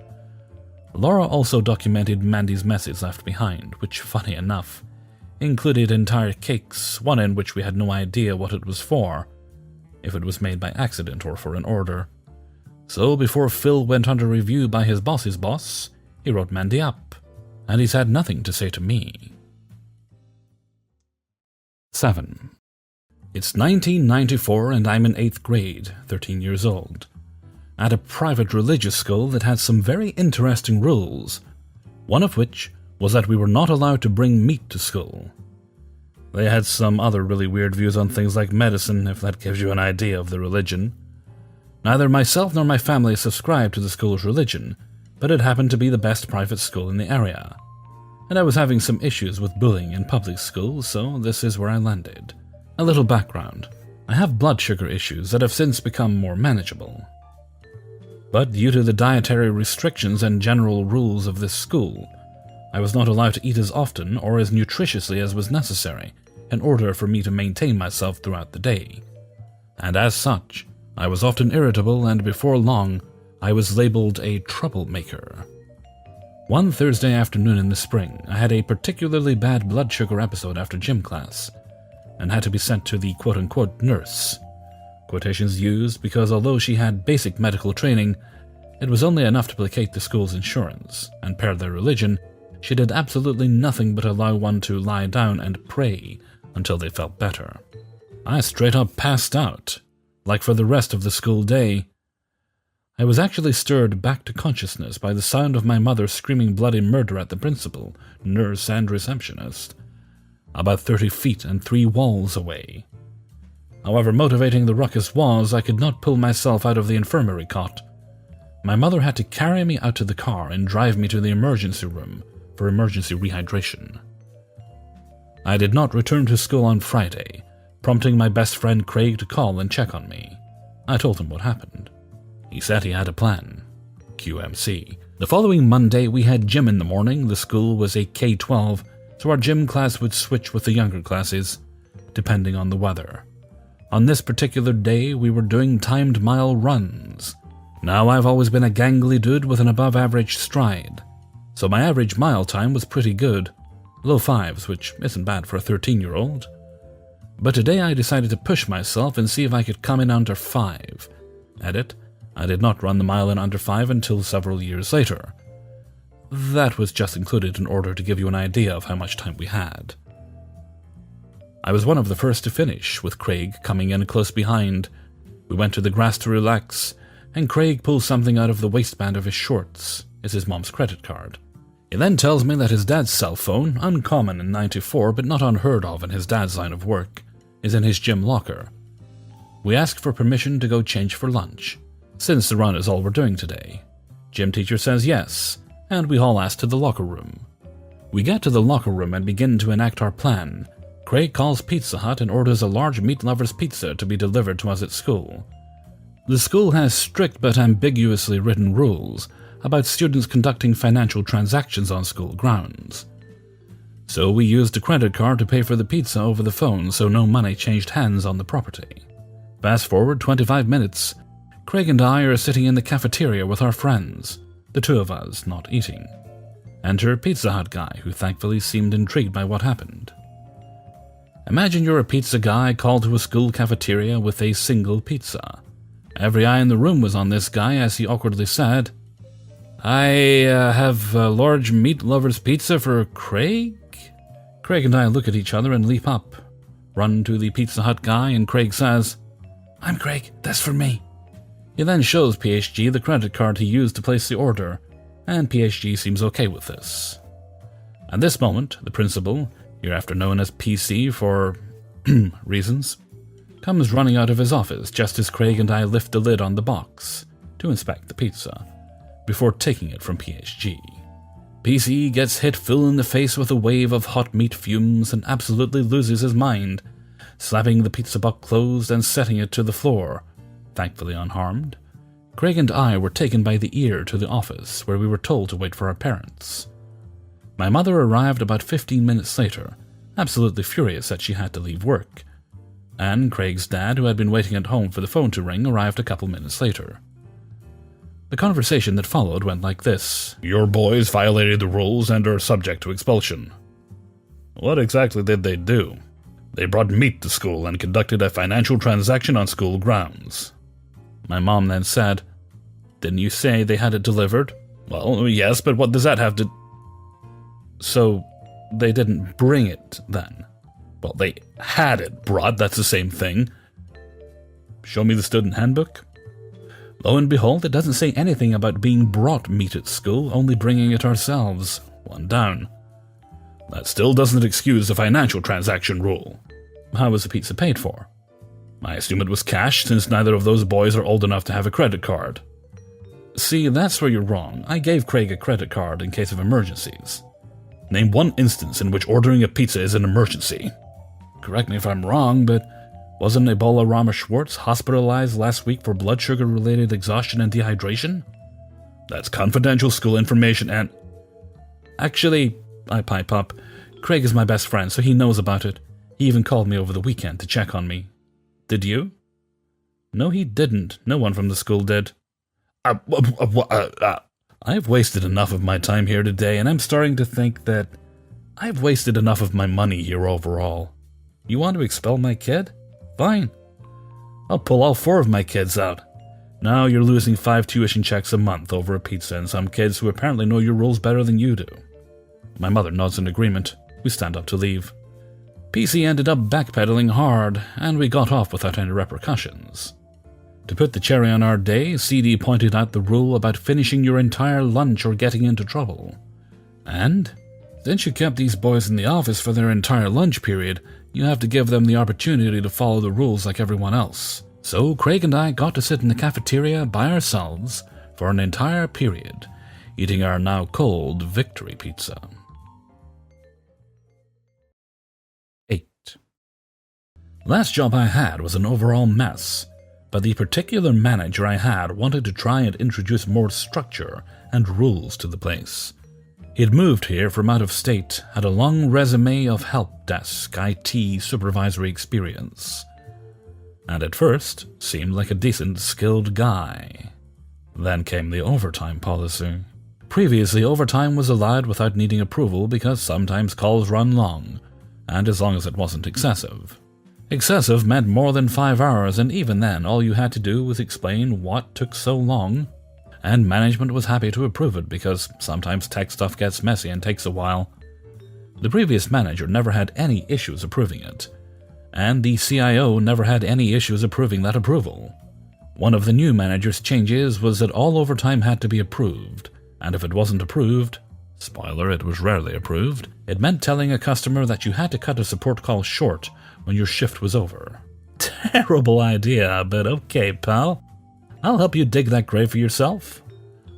Laura also documented Mandy's messes left behind, which, funny enough, included entire cakes, one in which we had no idea what it was for, if it was made by accident or for an order. So before Phil went under review by his boss's boss, he wrote Mandy up, and he's had nothing to say to me. 7. It's 1994 and I'm in 8th grade, 13 years old, at a private religious school that had some very interesting rules, one of which was that we were not allowed to bring meat to school. They had some other really weird views on things like medicine, if that gives you an idea of the religion. Neither myself nor my family subscribed to the school's religion, but it happened to be the best private school in the area. And I was having some issues with bullying in public schools, so this is where I landed. A little background. I have blood sugar issues that have since become more manageable. But due to the dietary restrictions and general rules of this school, I was not allowed to eat as often or as nutritiously as was necessary in order for me to maintain myself throughout the day. And as such, I was often irritable, and before long, I was labeled a troublemaker. One Thursday afternoon in the spring, I had a particularly bad blood sugar episode after gym class, and had to be sent to the quote-unquote nurse. Quotations used because although she had basic medical training, it was only enough to placate the school's insurance, and per their religion, she did absolutely nothing but allow one to lie down and pray until they felt better. I straight up passed out, like for the rest of the school day. I was actually stirred back to consciousness by the sound of my mother screaming bloody murder at the principal, nurse, and receptionist, about 30 feet and 3 walls away. However motivating the ruckus was, I could not pull myself out of the infirmary cot. My mother had to carry me out to the car and drive me to the emergency room for emergency rehydration. I did not return to school on Friday, prompting my best friend Craig to call and check on me. I told him what happened. He said he had a plan. QMC. The following Monday we had gym in the morning. The school was a K-12, so our gym class would switch with the younger classes, depending on the weather. On this particular day, we were doing timed mile runs. Now, I've always been a gangly dude with an above-average stride, so my average mile time was pretty good, low 5s, which isn't bad for a 13-year-old. But today I decided to push myself and see if I could come in under 5. Edit, I did not run the mile in under 5 until several years later. That was just included in order to give you an idea of how much time we had. I was one of the first to finish, with Craig coming in close behind. We went to the grass to relax, and Craig pulls something out of the waistband of his shorts. It's his mom's credit card. He then tells me that his dad's cell phone, uncommon in 94 but not unheard of in his dad's line of work, is in his gym locker. We ask for permission to go change for lunch, since the run is all we're doing today. Gym teacher says yes, and we haul ass to the locker room. We get to the locker room and begin to enact our plan. Craig calls Pizza Hut and orders a large meat lover's pizza to be delivered to us at school. The school has strict but ambiguously written rules about students conducting financial transactions on school grounds. So we used a credit card to pay for the pizza over the phone so no money changed hands on the property. Fast forward 25 minutes, Craig and I are sitting in the cafeteria with our friends, the two of us not eating. Enter Pizza Hut guy, who thankfully seemed intrigued by what happened. Imagine you're a pizza guy called to a school cafeteria with a single pizza. Every eye in the room was on this guy as he awkwardly said, "I have a large meat lover's pizza for Craig?" Craig and I look at each other and leap up, run to the Pizza Hut guy, and Craig says, "I'm Craig, that's for me." He then shows PHG the credit card he used to place the order, and PHG seems okay with this. At this moment, the principal, hereafter known as PC for reasons, comes running out of his office just as Craig and I lift the lid on the box to inspect the pizza, before taking it from PHG. PC gets hit full in the face with a wave of hot meat fumes and absolutely loses his mind, slapping the pizza box closed and setting it to the floor, thankfully unharmed. Craig and I were taken by the ear to the office, where we were told to wait for our parents. My mother arrived about 15 minutes later, absolutely furious that she had to leave work, and Craig's dad, who had been waiting at home for the phone to ring, arrived a couple minutes later. The conversation that followed went like this. "Your boys violated the rules and are subject to expulsion." What exactly did they do? "They brought meat to school and conducted a financial transaction on school grounds." My mom then said, "Didn't you say they had it delivered?" "Well, yes, but what does that have to..." "So they didn't bring it, then?" "Well, they had it brought, that's the same thing." "Show me the student handbook." Lo and behold, it doesn't say anything about being brought meat at school, only bringing it ourselves. One down. "That still doesn't excuse the financial transaction rule." "How was the pizza paid for?" "I assume it was cash, since neither of those boys are old enough to have a credit card." "See, that's where you're wrong. I gave Craig a credit card in case of emergencies." "Name one instance in which ordering a pizza is an emergency." "Correct me if I'm wrong, but wasn't Ebola Rama Schwartz hospitalized last week for blood sugar-related exhaustion and dehydration?" "That's confidential school information and..." "Actually," I pipe up, "Craig is my best friend, so he knows about it. He even called me over the weekend to check on me." "Did you?" "No, he didn't. No one from the school did." I've wasted enough of my time here today, and I'm starting to think that I've wasted enough of my money here overall. You want to expel my kid? Fine. I'll pull all 4 of my kids out. Now you're losing 5 tuition checks a month over a pizza and some kids who apparently know your rules better than you do. My mother nods in agreement. We stand up to leave. PC ended up backpedaling hard, and we got off without any repercussions. To put the cherry on our day, CD pointed out the rule about finishing your entire lunch or getting into trouble. And since you kept these boys in the office for their entire lunch period, you have to give them the opportunity to follow the rules like everyone else. So Craig and I got to sit in the cafeteria by ourselves for an entire period, eating our now cold victory pizza. 8. Last job I had was an overall mess, but the particular manager I had wanted to try and introduce more structure and rules to the place. He'd moved here from out of state, had a long resume of help desk, IT supervisory experience, and at first seemed like a decent, skilled guy. Then came the overtime policy. Previously, overtime was allowed without needing approval because sometimes calls run long, and as long as it wasn't excessive. Excessive meant more than 5 hours, and even then all you had to do was explain what took so long, and management was happy to approve it because sometimes tech stuff gets messy and takes a while. The previous manager never had any issues approving it, and the CIO never had any issues approving that approval. One of the new manager's changes was that all overtime had to be approved, and if it wasn't approved, spoiler, it was rarely approved, it meant telling a customer that you had to cut a support call short when your shift was over. Terrible idea, but okay, pal. I'll help you dig that grave for yourself.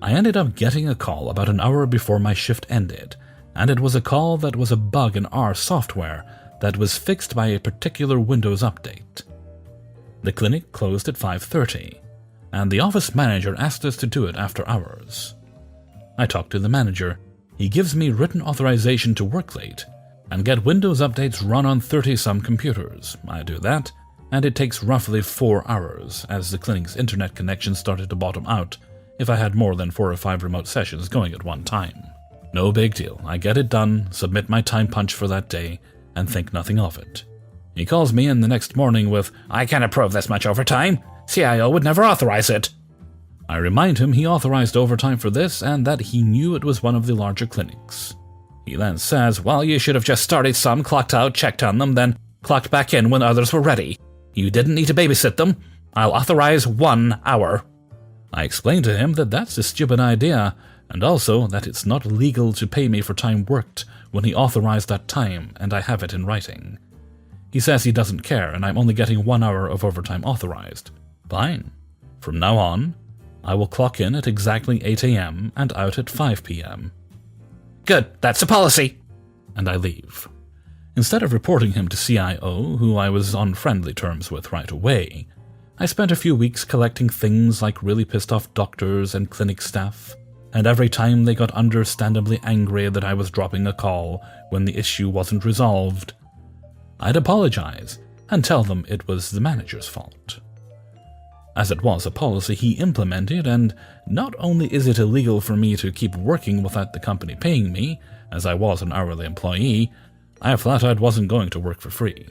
I ended up getting a call about an hour before my shift ended, and it was a call that was a bug in our software that was fixed by a particular Windows update. The clinic closed at 5:30. and the office manager asked us to do it after hours. I talked to the manager. He gives me written authorization to work late and get Windows updates run on 30-some computers. I do that, and it takes roughly 4 hours, as the clinic's internet connection started to bottom out if I had more than 4 or 5 remote sessions going at one time. No big deal. I get it done, submit my time punch for that day, and think nothing of it. He calls me in the next morning with, "I can't approve this much overtime. CIO would never authorize it." I remind him he authorized overtime for this and that he knew it was one of the larger clinics. He then says, "Well, you should have just started some, clocked out, checked on them, then clocked back in when others were ready. You didn't need to babysit them. I'll authorize 1 hour." I explained to him that that's a stupid idea, and also that it's not legal to pay me for time worked when he authorized that time, and I have it in writing. He says he doesn't care, and I'm only getting 1 hour of overtime authorized. Fine. From now on, I will clock in at exactly 8 a.m. and out at 5 p.m. Good, that's the policy. And I leave. Instead of reporting him to CIO, who I was on friendly terms with right away, I spent a few weeks collecting things like really pissed off doctors and clinic staff, and every time they got understandably angry that I was dropping a call when the issue wasn't resolved, I'd apologize and tell them it was the manager's fault. As it was a policy he implemented, and not only is it illegal for me to keep working without the company paying me, as I was an hourly employee, I flat out wasn't going to work for free.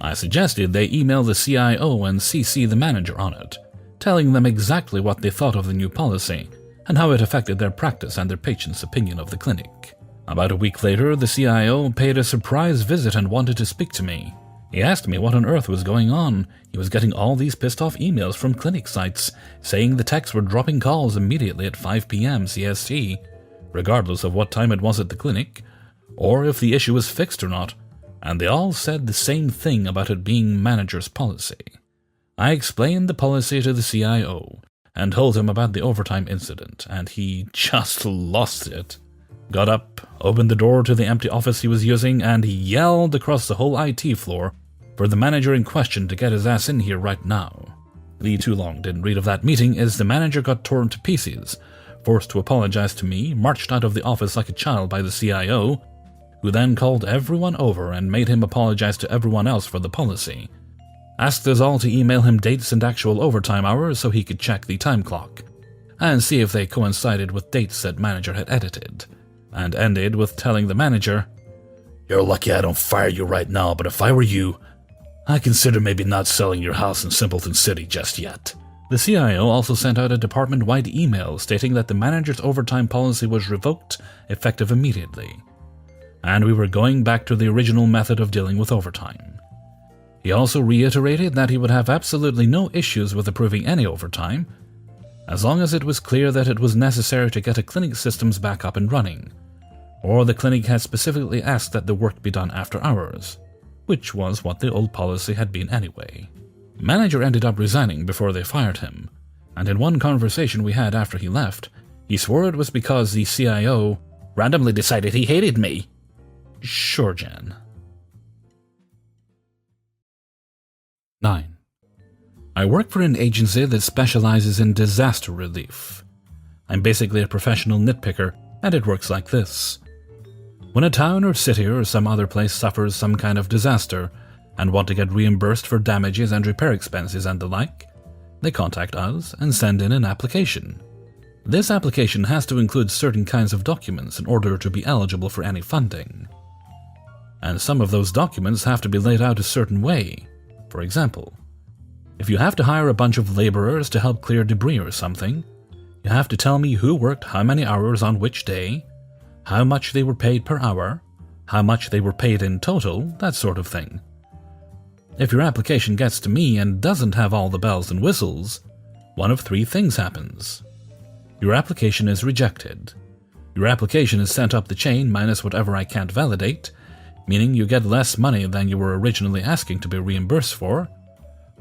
I suggested they email the CIO and CC the manager on it, telling them exactly what they thought of the new policy and how it affected their practice and their patients' opinion of the clinic. About a week later, the CIO paid a surprise visit and wanted to speak to me. He asked me what on earth was going on. He was getting all these pissed-off emails from clinic sites saying the techs were dropping calls immediately at 5 p.m. CST, regardless of what time it was at the clinic, or if the issue was fixed or not, and they all said the same thing about it being manager's policy. I explained the policy to the CIO and told him about the overtime incident, and he just lost it. Got up, opened the door to the empty office he was using, and he yelled across the whole IT floor for the manager in question to get his ass in here right now. The too long didn't read of that meeting is the manager got torn to pieces, forced to apologize to me, marched out of the office like a child by the CIO, who then called everyone over and made him apologize to everyone else for the policy, asked us all to email him dates and actual overtime hours so he could check the time clock, and see if they coincided with dates that manager had edited, and ended with telling the manager, "You're lucky I don't fire you right now, but if I were you, I'd consider maybe not selling your house in Simpleton City just yet." The CIO also sent out a department-wide email stating that the manager's overtime policy was revoked, effective immediately, and we were going back to the original method of dealing with overtime. He also reiterated that he would have absolutely no issues with approving any overtime, as long as it was clear that it was necessary to get a clinic systems back up and running, or the clinic had specifically asked that the work be done after hours, which was what the old policy had been anyway. Manager ended up resigning before they fired him, and in one conversation we had after he left, he swore it was because the CIO randomly decided he hated me. Sure, Jan. 9. I work for an agency that specializes in disaster relief. I'm basically a professional nitpicker, and it works like this. When a town or city or some other place suffers some kind of disaster and want to get reimbursed for damages and repair expenses and the like, they contact us and send in an application. This application has to include certain kinds of documents in order to be eligible for any funding. And some of those documents have to be laid out a certain way. For example, if you have to hire a bunch of laborers to help clear debris or something, you have to tell me who worked how many hours on which day, how much they were paid per hour, how much they were paid in total, that sort of thing. If your application gets to me and doesn't have all the bells and whistles, one of 3 things happens. Your application is rejected. Your application is sent up the chain minus whatever I can't validate, meaning you get less money than you were originally asking to be reimbursed for,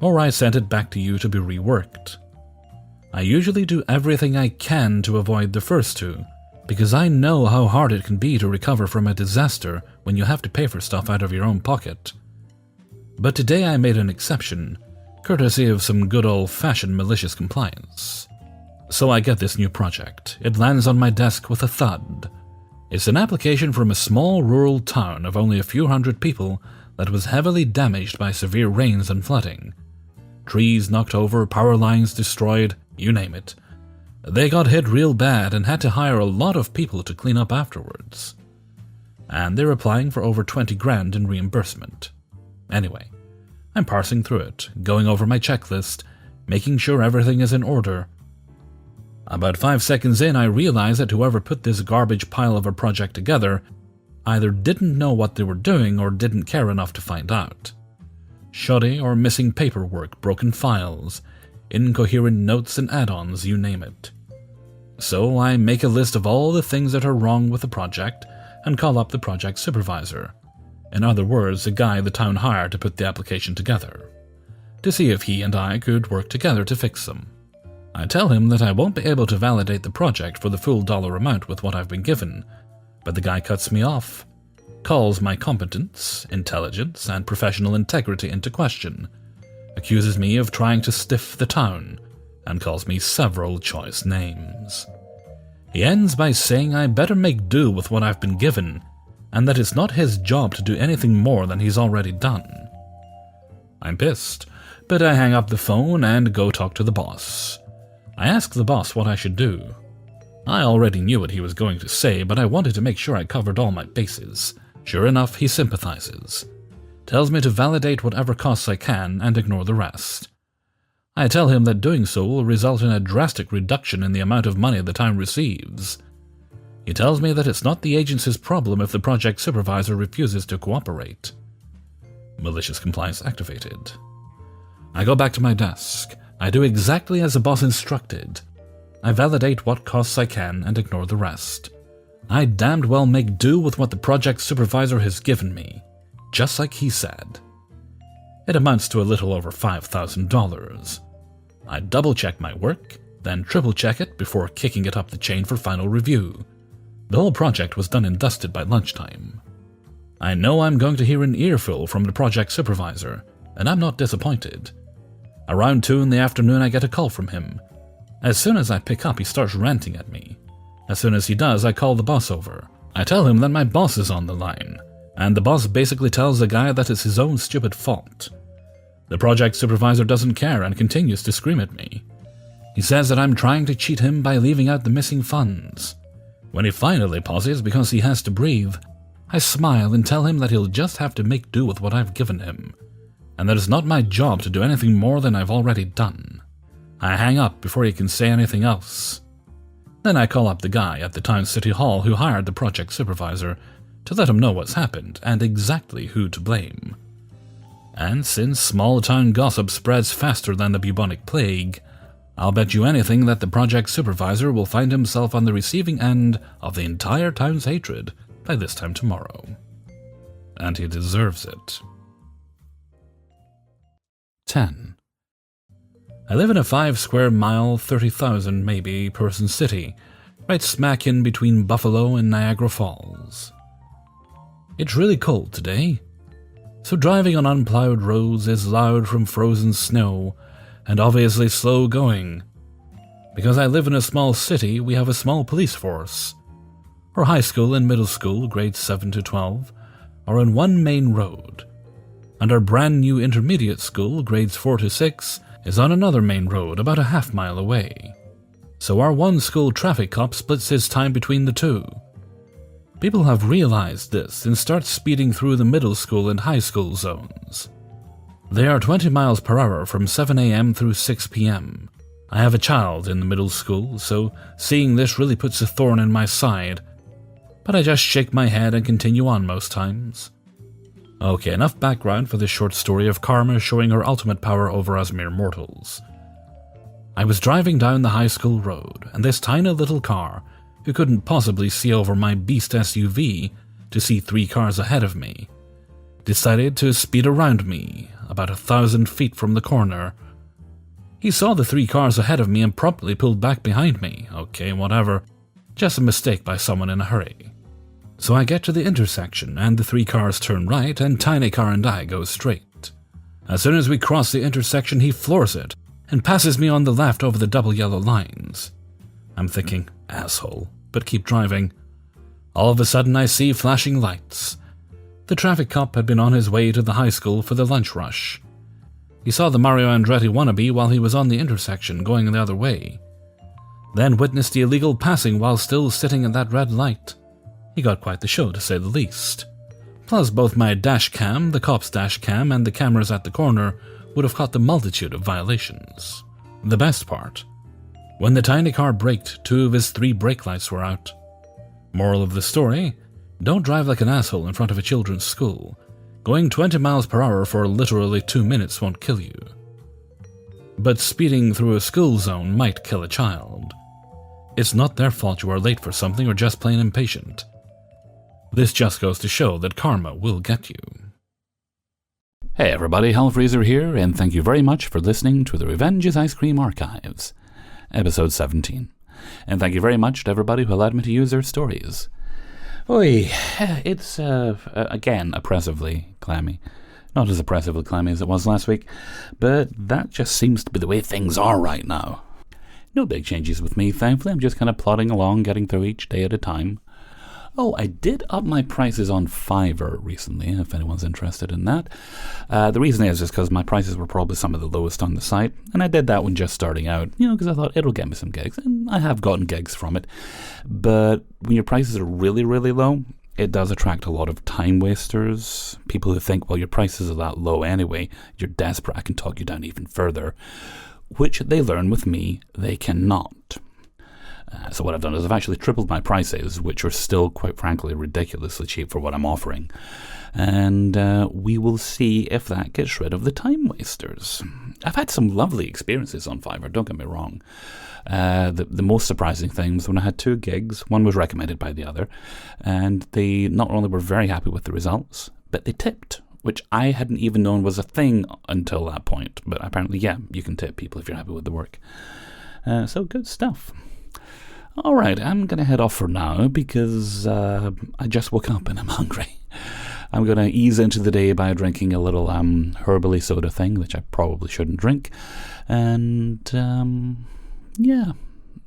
or I send it back to you to be reworked. I usually do everything I can to avoid the first 2, because I know how hard it can be to recover from a disaster when you have to pay for stuff out of your own pocket. But today I made an exception, courtesy of some good old-fashioned malicious compliance. So I get this new project. It lands on my desk with a thud. It's an application from a small rural town of only a few hundred people that was heavily damaged by severe rains and flooding. Trees knocked over, power lines destroyed, you name it. They got hit real bad and had to hire a lot of people to clean up afterwards. And they're applying for over 20 grand in reimbursement. Anyway, I'm parsing through it, going over my checklist, making sure everything is in order. About 5 seconds in, I realize that whoever put this garbage pile of a project together either didn't know what they were doing or didn't care enough to find out. Shoddy or missing paperwork, broken files, incoherent notes and add-ons, you name it. So I make a list of all the things that are wrong with the project and call up the project supervisor. In other words, the guy the town hired to put the application together, to see if he and I could work together to fix them. I tell him that I won't be able to validate the project for the full dollar amount with what I've been given, but the guy cuts me off, calls my competence, intelligence, and professional integrity into question, accuses me of trying to stiff the town, and calls me several choice names. He ends by saying I better make do with what I've been given, and that it's not his job to do anything more than he's already done. I'm pissed, but I hang up the phone and go talk to the boss. I ask the boss what I should do. I already knew what he was going to say, but I wanted to make sure I covered all my bases. Sure enough, he sympathizes. Tells me to validate whatever costs I can and ignore the rest. I tell him that doing so will result in a drastic reduction in the amount of money the town receives. He tells me that it's not the agency's problem if the project supervisor refuses to cooperate. Malicious compliance activated. I go back to my desk. I do exactly as the boss instructed. I validate what costs I can and ignore the rest. I damned well make do with what the project supervisor has given me, just like he said. It amounts to a little over $5,000. I double-check my work, then triple-check it before kicking it up the chain for final review. The whole project was done and dusted by lunchtime. I know I'm going to hear an earful from the project supervisor, and I'm not disappointed. Around 2 in the afternoon I get a call from him. As soon as I pick up, he starts ranting at me. As soon as he does, I call the boss over. I tell him that my boss is on the line, and the boss basically tells the guy that it's his own stupid fault. The project supervisor doesn't care and continues to scream at me. He says that I'm trying to cheat him by leaving out the missing funds. When he finally pauses because he has to breathe, I smile and tell him that he'll just have to make do with what I've given him, and that it's not my job to do anything more than I've already done. I hang up before he can say anything else. Then I call up the guy at the town city hall who hired the project supervisor to let him know what's happened and exactly who to blame. And since small-town gossip spreads faster than the bubonic plague, I'll bet you anything that the project supervisor will find himself on the receiving end of the entire town's hatred by this time tomorrow. And he deserves it. 10. I live in a 5 square mile, 30,000 maybe person city, right smack in between Buffalo and Niagara Falls. It's really cold today, so driving on unplowed roads is loud from frozen snow and obviously slow going. Because I live in a small city, we have a small police force. Our high school and middle school, grades 7 to 12, are on one main road, and our brand new intermediate school, grades 4 to 6, is on another main road about a half-mile away. So our one school traffic cop splits his time between the two. People have realized this and start speeding through the middle school and high school zones. They are 20 miles per hour from 7 a.m. through 6 p.m. I have a child in the middle school, so seeing this really puts a thorn in my side, but I just shake my head and continue on most times. Okay, enough background for this short story of karma showing her ultimate power over us mere mortals. I was driving down the high school road, and this tiny little car, who couldn't possibly see over my beast SUV to see 3 cars ahead of me, decided to speed around me about 1,000 feet from the corner. He saw the 3 cars ahead of me and promptly pulled back behind me. Okay, whatever. Just a mistake by someone in a hurry. So I get to the intersection and the 3 cars turn right and Tiny Car and I go straight. As soon as we cross the intersection, he floors it and passes me on the left over the double yellow lines. I'm thinking, asshole, but keep driving. All of a sudden, I see flashing lights. The traffic cop had been on his way to the high school for the lunch rush. He saw the Mario Andretti wannabe while he was on the intersection going the other way, then witnessed the illegal passing while still sitting at that red light. He got quite the show, to say the least. Plus, both my dash cam, the cop's dash cam, and the cameras at the corner would have caught the multitude of violations. The best part, when the tiny car braked, 2 of his 3 brake lights were out. Moral of the story, don't drive like an asshole in front of a children's school. Going 20 miles per hour for literally 2 minutes won't kill you. But speeding through a school zone might kill a child. It's not their fault you are late for something or just plain impatient. This just goes to show that karma will get you. Hey everybody, Hellfreezer here, and thank you very much for listening to the Revenge is Ice Cream Archives, episode 17. And thank you very much to everybody who allowed me to use their stories. Oy, it's, again, oppressively clammy. Not as oppressively clammy as it was last week, but that just seems to be the way things are right now. No big changes with me, thankfully. I'm just kind of plodding along, getting through each day at a time. Oh, I did up my prices on Fiverr recently, if anyone's interested in that. The reason is just because my prices were probably some of the lowest on the site, and I did that when just starting out, because I thought it'll get me some gigs, and I have gotten gigs from it. But when your prices are really, really low, it does attract a lot of time wasters, people who think, well, your prices are that low anyway, you're desperate, I can talk you down even further, which they learn with me they cannot. So what I've done is I've actually tripled my prices, which are still, quite frankly, ridiculously cheap for what I'm offering. And we will see if that gets rid of the time wasters. I've had some lovely experiences on Fiverr, don't get me wrong. The most surprising thing was when I had 2 gigs, one was recommended by the other, and they not only were very happy with the results, but they tipped, which I hadn't even known was a thing until that point. But apparently, yeah, you can tip people if you're happy with the work. So good stuff. Alright, I'm going to head off for now because I just woke up and I'm hungry. I'm going to ease into the day by drinking a little herbally soda thing, which I probably shouldn't drink. And, yeah,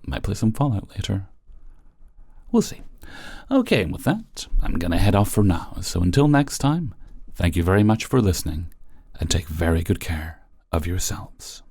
might play some Fallout later. We'll see. Okay, and with that, I'm going to head off for now. So until next time, thank you very much for listening, and take very good care of yourselves.